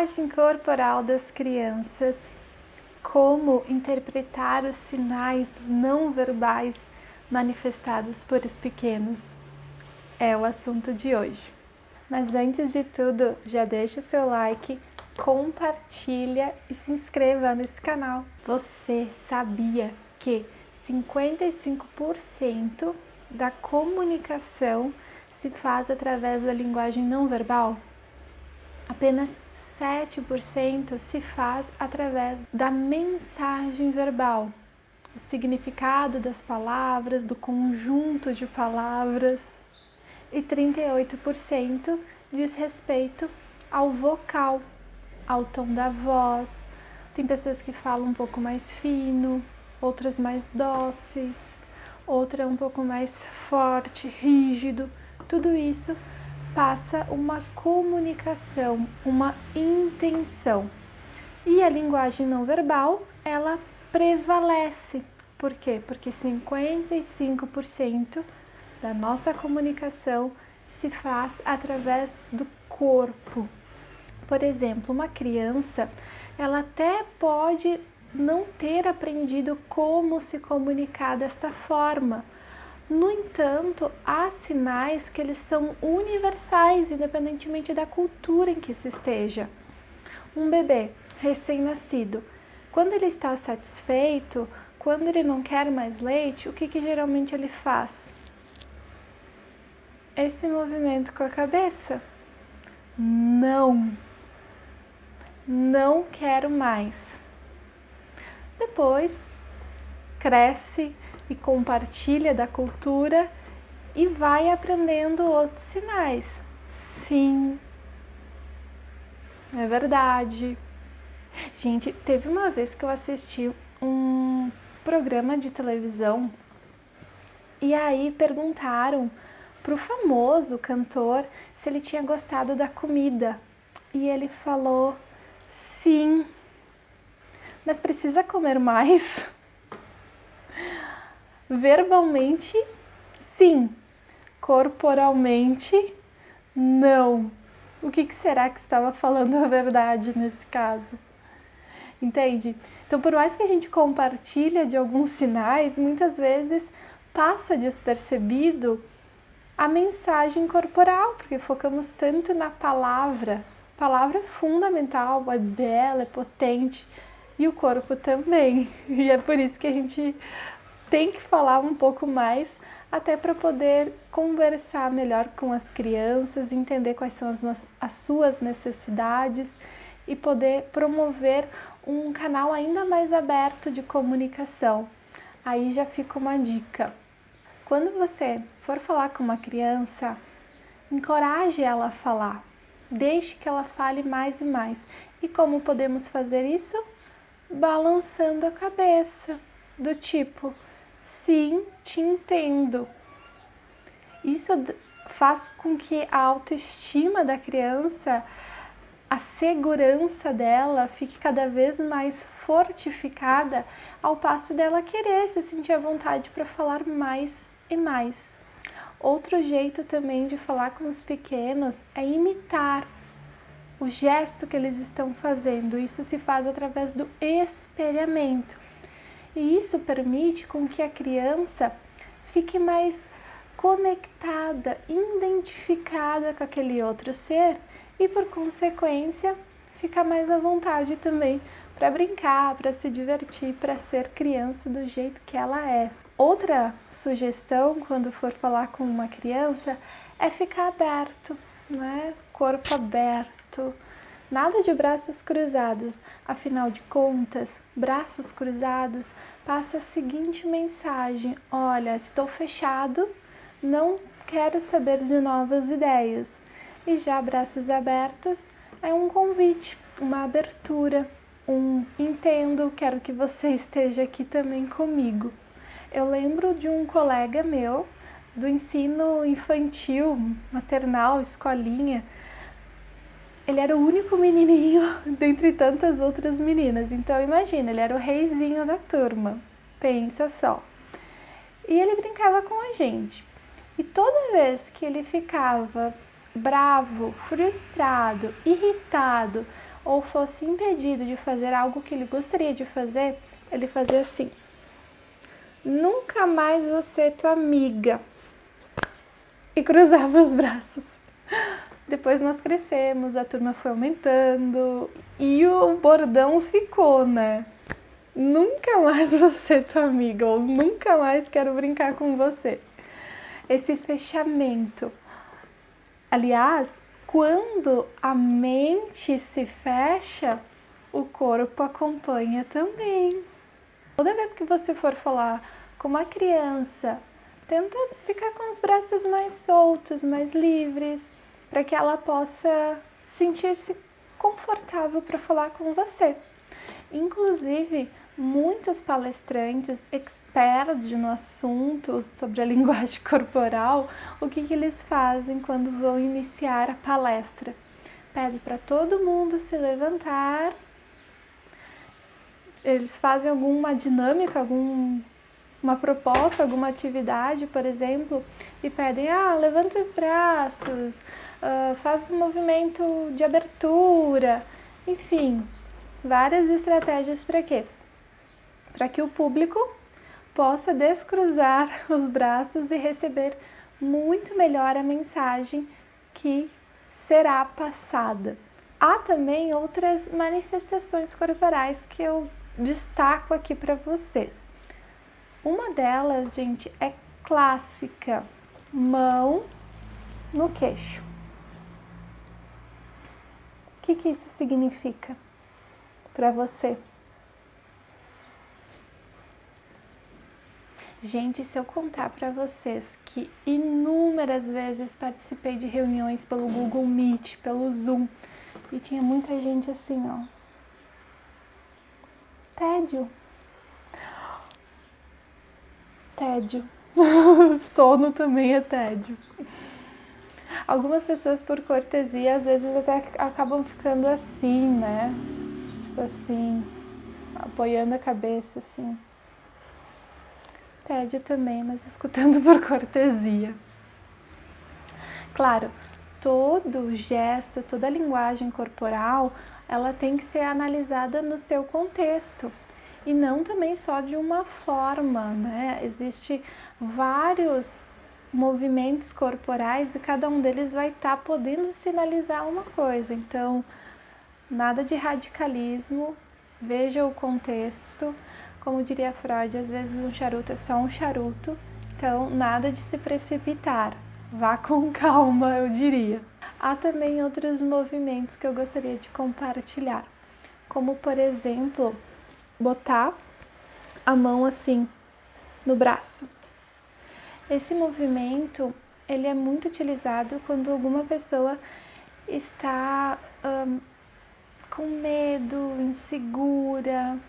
linguagem corporal das crianças, como interpretar os sinais não verbais manifestados por os pequenos, é o assunto de hoje. Mas antes de tudo, já deixa o seu like, compartilha e se inscreva nesse canal. Você sabia que 55% da comunicação se faz através da linguagem não verbal? Apenas 7% se faz através da mensagem verbal, o significado das palavras, do conjunto de palavras, e 38% diz respeito ao vocal, ao tom da voz. Tem pessoas que falam um pouco mais fino, outras mais dóceis, outra um pouco mais forte, rígido. Tudo isso passa uma comunicação, uma intenção. E a linguagem não verbal, ela prevalece. Por quê? Porque 55% da nossa comunicação se faz através do corpo. Por exemplo, uma criança, ela até pode não ter aprendido como se comunicar desta forma. No entanto, há sinais que eles são universais, independentemente da cultura em que se esteja. Um bebê recém-nascido, quando ele está satisfeito, quando ele não quer mais leite, o que geralmente ele faz? Esse movimento com a cabeça. Não quero mais. Depois, cresce e compartilha da cultura e vai aprendendo outros sinais. Sim, é verdade. Gente, teve uma vez que eu assisti um programa de televisão e aí perguntaram pro famoso cantor se ele tinha gostado da comida. E ele falou, sim, mas precisa comer mais? Verbalmente, sim. Corporalmente, não. O que será que estava falando a verdade nesse caso? Entende? Então, por mais que a gente compartilhe de alguns sinais, muitas vezes passa despercebido a mensagem corporal, porque focamos tanto na palavra. A palavra é fundamental, é bela, é potente, e o corpo também. E é por isso que a gente tem que falar um pouco mais, até para poder conversar melhor com as crianças, entender quais são as suas necessidades e poder promover um canal ainda mais aberto de comunicação. Aí já fica uma dica. Quando você for falar com uma criança, encoraje ela a falar. Deixe que ela fale mais e mais. E como podemos fazer isso? Balançando a cabeça, do tipo, sim, te entendo. Isso faz com que a autoestima da criança, a segurança dela fique cada vez mais fortificada, ao passo dela querer se sentir à vontade para falar mais e mais. Outro jeito também de falar com os pequenos é imitar o gesto que eles estão fazendo. Isso se faz através do espelhamento. E isso permite com que a criança fique mais conectada, identificada com aquele outro ser e, por consequência, fica mais à vontade também para brincar, para se divertir, para ser criança do jeito que ela é. Outra sugestão, quando for falar com uma criança, é ficar aberto, né? Corpo aberto. Nada de braços cruzados, afinal de contas, braços cruzados passa a seguinte mensagem: olha, estou fechado, não quero saber de novas ideias. E já braços abertos é um convite, uma abertura, entendo, quero que você esteja aqui também comigo. Eu lembro de um colega meu do ensino infantil, maternal, escolinha. Ele era o único menininho dentre tantas outras meninas. Então imagina, ele era o reizinho da turma. Pensa só. E ele brincava com a gente. E toda vez que ele ficava bravo, frustrado, irritado ou fosse impedido de fazer algo que ele gostaria de fazer, ele fazia assim: nunca mais vou ser tua amiga. E cruzava os braços. Depois nós crescemos, a turma foi aumentando e o bordão ficou, né? Nunca mais vou ser tua amiga, ou nunca mais quero brincar com você. Esse fechamento. Aliás, quando a mente se fecha, o corpo acompanha também. Toda vez que você for falar com uma criança, tenta ficar com os braços mais soltos, mais livres, para que ela possa sentir-se confortável para falar com você. Inclusive, muitos palestrantes expertos no assunto sobre a linguagem corporal, o que eles fazem quando vão iniciar a palestra? Pede para todo mundo se levantar. Eles fazem alguma dinâmica, uma proposta, alguma atividade, por exemplo, e pedem, levanta os braços, faz um movimento de abertura, enfim, várias estratégias para quê? Para que o público possa descruzar os braços e receber muito melhor a mensagem que será passada. Há também outras manifestações corporais que eu destaco aqui para vocês. Uma delas, gente, é clássica: mão no queixo. O que isso significa para você? Gente, se eu contar para vocês que inúmeras vezes participei de reuniões pelo Google Meet, pelo Zoom, e tinha muita gente assim, ó. Tédio. Sono também é tédio. Algumas pessoas, por cortesia, às vezes até acabam ficando assim, né? Tipo assim, apoiando a cabeça, assim. Tédio também, mas escutando por cortesia. Claro, todo gesto, toda linguagem corporal, ela tem que ser analisada no seu contexto. E não também só de uma forma, né? Existem vários movimentos corporais e cada um deles vai estar podendo sinalizar uma coisa. Então, nada de radicalismo, veja o contexto. Como diria Freud, às vezes um charuto é só um charuto, então nada de se precipitar. Vá com calma, eu diria. Há também outros movimentos que eu gostaria de compartilhar, como por exemplo, botar a mão assim no braço. Esse movimento, ele é muito utilizado quando alguma pessoa está com medo, insegura.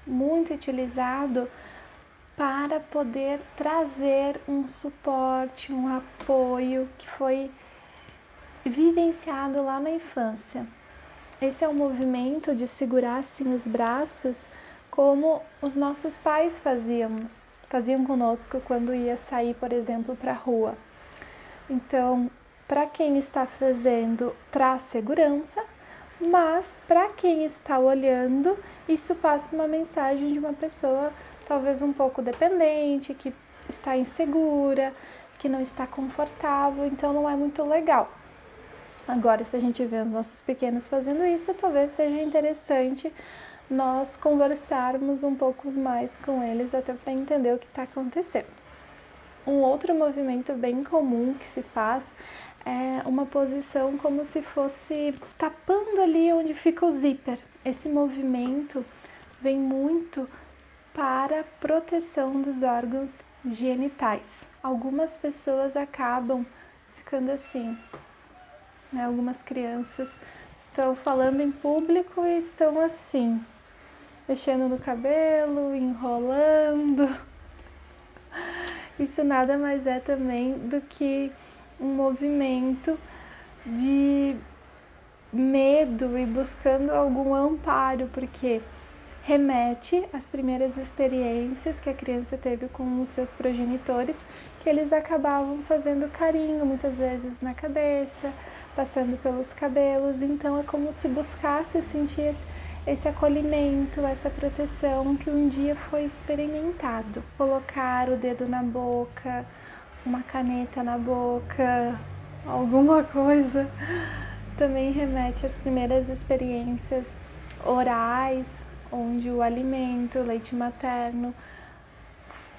Muito utilizado para poder trazer um suporte, um apoio que foi vivenciado lá na infância. Esse é um movimento de segurar assim os braços como os nossos pais faziam conosco quando ia sair, por exemplo, para a rua. Então, para quem está fazendo, traz segurança, mas para quem está olhando, isso passa uma mensagem de uma pessoa talvez um pouco dependente, que está insegura, que não está confortável, então não é muito legal. Agora, se a gente vê os nossos pequenos fazendo isso, talvez seja interessante nós conversarmos um pouco mais com eles até para entender o que está acontecendo. Um outro movimento bem comum que se faz é uma posição como se fosse tapando ali onde fica o zíper. Esse movimento vem muito para proteção dos órgãos genitais. Algumas pessoas acabam ficando assim, né? Algumas crianças estão falando em público e estão assim, mexendo no cabelo, enrolando. Isso nada mais é também do que um movimento de medo e buscando algum amparo, porque remete às primeiras experiências que a criança teve com os seus progenitores, que eles acabavam fazendo carinho, muitas vezes na cabeça, passando pelos cabelos. Então é como se buscasse sentir esse acolhimento, essa proteção que um dia foi experimentado. Colocar o dedo na boca, uma caneta na boca, alguma coisa, também remete às primeiras experiências orais, onde o alimento, o leite materno,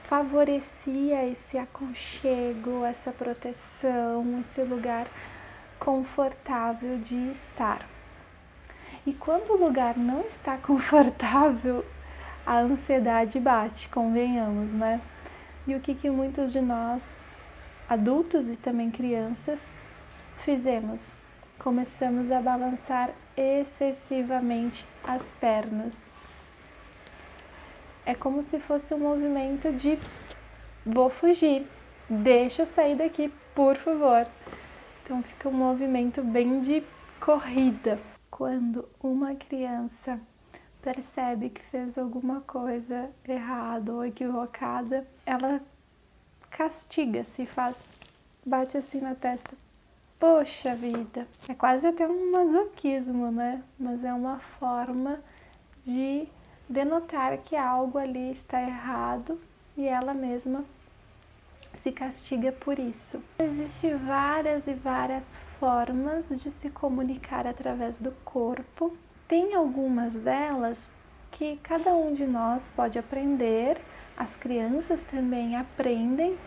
favorecia esse aconchego, essa proteção, esse lugar confortável de estar. E quando o lugar não está confortável, a ansiedade bate, convenhamos, né? E o que muitos de nós, adultos e também crianças, fizemos? Começamos a balançar excessivamente as pernas. É como se fosse um movimento de vou fugir, deixa eu sair daqui, por favor. Então fica um movimento bem de corrida. Quando uma criança percebe que fez alguma coisa errada ou equivocada, ela castiga-se, bate assim na testa. Poxa vida, é quase até um masoquismo, né? Mas é uma forma de denotar que algo ali está errado e ela mesma se castiga por isso. Existem várias e várias formas de se comunicar através do corpo. Tem algumas delas que cada um de nós pode aprender, as crianças também aprendem,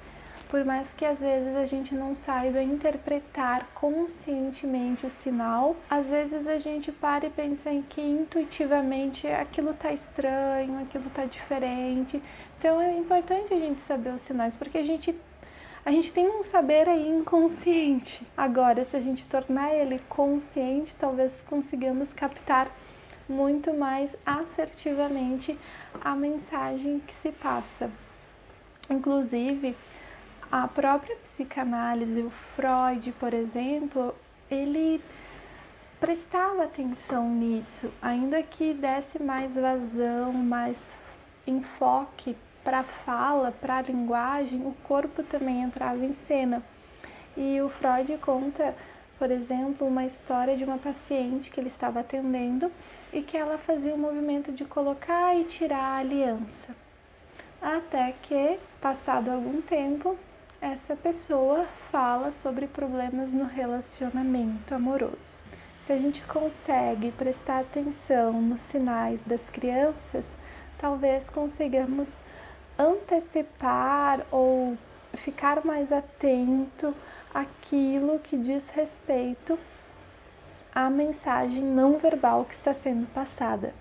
por mais que às vezes a gente não saiba interpretar conscientemente o sinal, às vezes a gente para e pensa em que intuitivamente aquilo está estranho, aquilo está diferente. Então é importante a gente saber os sinais, porque a gente tem um saber aí inconsciente. Agora, se a gente tornar ele consciente, talvez consigamos captar muito mais assertivamente a mensagem que se passa. Inclusive, a própria psicanálise, o Freud, por exemplo, ele prestava atenção nisso, ainda que desse mais vazão, mais enfoque para a fala, para a linguagem, o corpo também entrava em cena. E o Freud conta, por exemplo, uma história de uma paciente que ele estava atendendo e que ela fazia o movimento de colocar e tirar a aliança. Até que, passado algum tempo, essa pessoa fala sobre problemas no relacionamento amoroso. Se a gente consegue prestar atenção nos sinais das crianças, talvez consigamos antecipar ou ficar mais atento àquilo que diz respeito à mensagem não verbal que está sendo passada.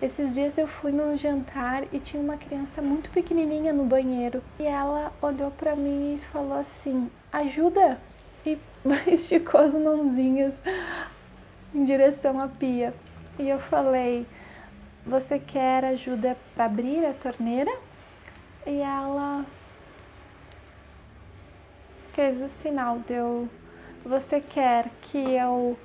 Esses dias eu fui num jantar e tinha uma criança muito pequenininha no banheiro e ela olhou para mim e falou assim: ajuda! E esticou as mãozinhas em direção à pia. E eu falei: você quer ajuda para abrir a torneira? E ela fez o sinal, você quer que eu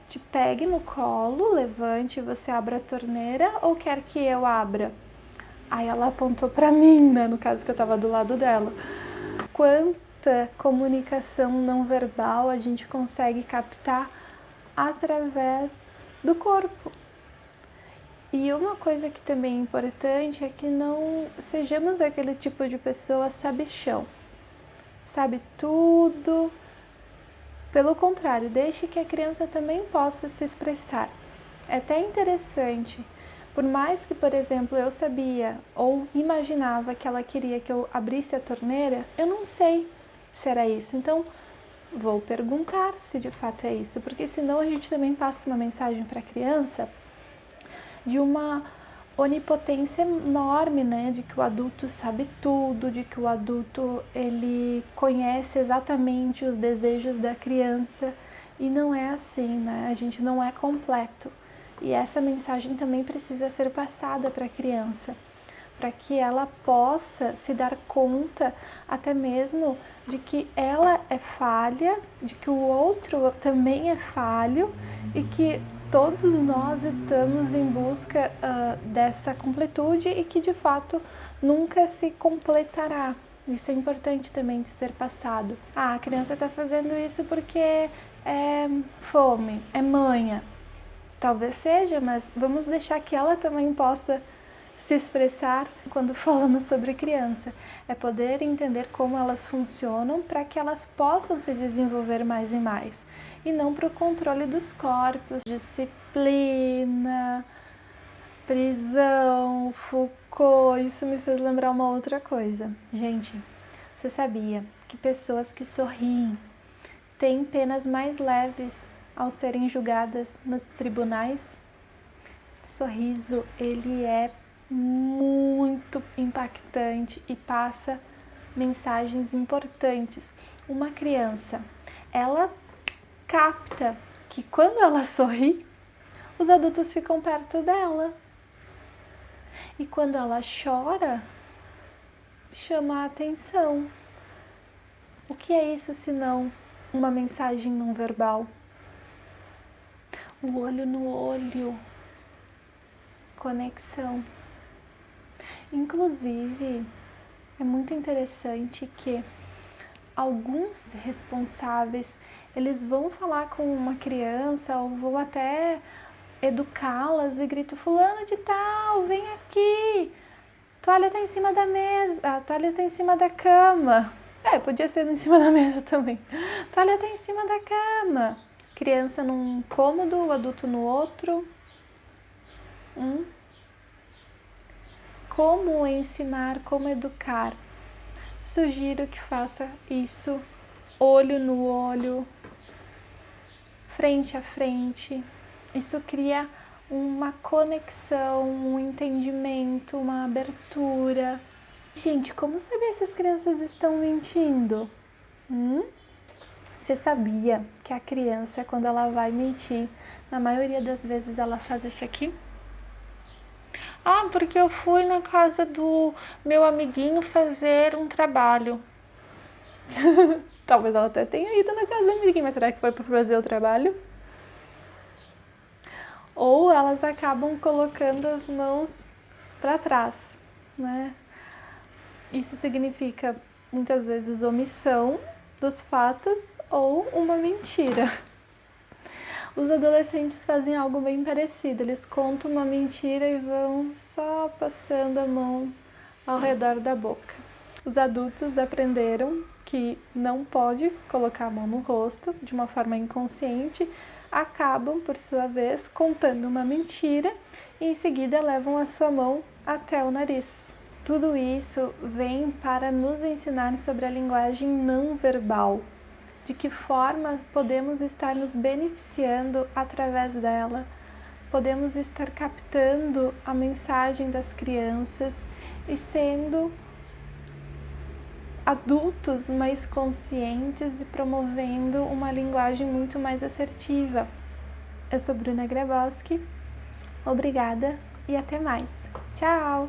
te pegue no colo, levante e você abra a torneira, ou quer que eu abra? Aí ela apontou para mim, né, no caso que eu estava do lado dela. Quanta comunicação não verbal a gente consegue captar através do corpo. E uma coisa que também é importante é que não sejamos aquele tipo de pessoa sabichão, sabe tudo. Pelo contrário, deixe que a criança também possa se expressar. É até interessante, por mais que, por exemplo, eu sabia ou imaginava que ela queria que eu abrisse a torneira, eu não sei se era isso. Então, vou perguntar se de fato é isso, porque senão a gente também passa uma mensagem para a criança de uma onipotência enorme, né? De que o adulto sabe tudo, de que o adulto ele conhece exatamente os desejos da criança, e não é assim, né? A gente não é completo. E essa mensagem também precisa ser passada para a criança, para que ela possa se dar conta até mesmo de que ela é falha, de que o outro também é falho e que todos nós estamos em busca dessa completude e que de fato nunca se completará. Isso é importante também de ser passado. A criança está fazendo isso porque é fome, é manha. Talvez seja, mas vamos deixar que ela também possa se expressar quando falamos sobre criança. É poder entender como elas funcionam para que elas possam se desenvolver mais e mais. E não para o controle dos corpos, disciplina, prisão, Foucault. Isso me fez lembrar uma outra coisa. Gente, você sabia que pessoas que sorriem têm penas mais leves ao serem julgadas nos tribunais? O sorriso, ele é muito impactante e passa mensagens importantes. Uma criança, ela capta que quando ela sorri, os adultos ficam perto dela. E quando ela chora, chama a atenção. O que é isso senão uma mensagem não verbal? O olho no olho, conexão. Inclusive, é muito interessante que alguns responsáveis, eles vão falar com uma criança ou vão até educá-las e gritam: fulano de tal, vem aqui, toalha tá em cima da mesa, a toalha tá em cima da cama. Podia ser em cima da mesa também. Toalha tá em cima da cama. Criança num cômodo, o adulto no outro. Como ensinar, como educar? Sugiro que faça isso olho no olho, frente a frente. Isso cria uma conexão, um entendimento, uma abertura. Gente, como saber se as crianças estão mentindo? Você sabia que a criança, quando ela vai mentir, na maioria das vezes ela faz isso aqui? Porque eu fui na casa do meu amiguinho fazer um trabalho. Talvez ela até tenha ido na casa do amiguinho, mas será que foi para fazer o trabalho? Ou elas acabam colocando as mãos para trás, né? Isso significa, muitas vezes, omissão dos fatos ou uma mentira. Os adolescentes fazem algo bem parecido, eles contam uma mentira e vão só passando a mão ao redor da boca. Os adultos aprenderam que não pode colocar a mão no rosto de uma forma inconsciente, acabam, por sua vez, contando uma mentira e em seguida levam a sua mão até o nariz. Tudo isso vem para nos ensinar sobre a linguagem não verbal, de que forma podemos estar nos beneficiando através dela, podemos estar captando a mensagem das crianças e sendo adultos mais conscientes e promovendo uma linguagem muito mais assertiva. Eu sou Bruna Grabowski, obrigada e até mais. Tchau!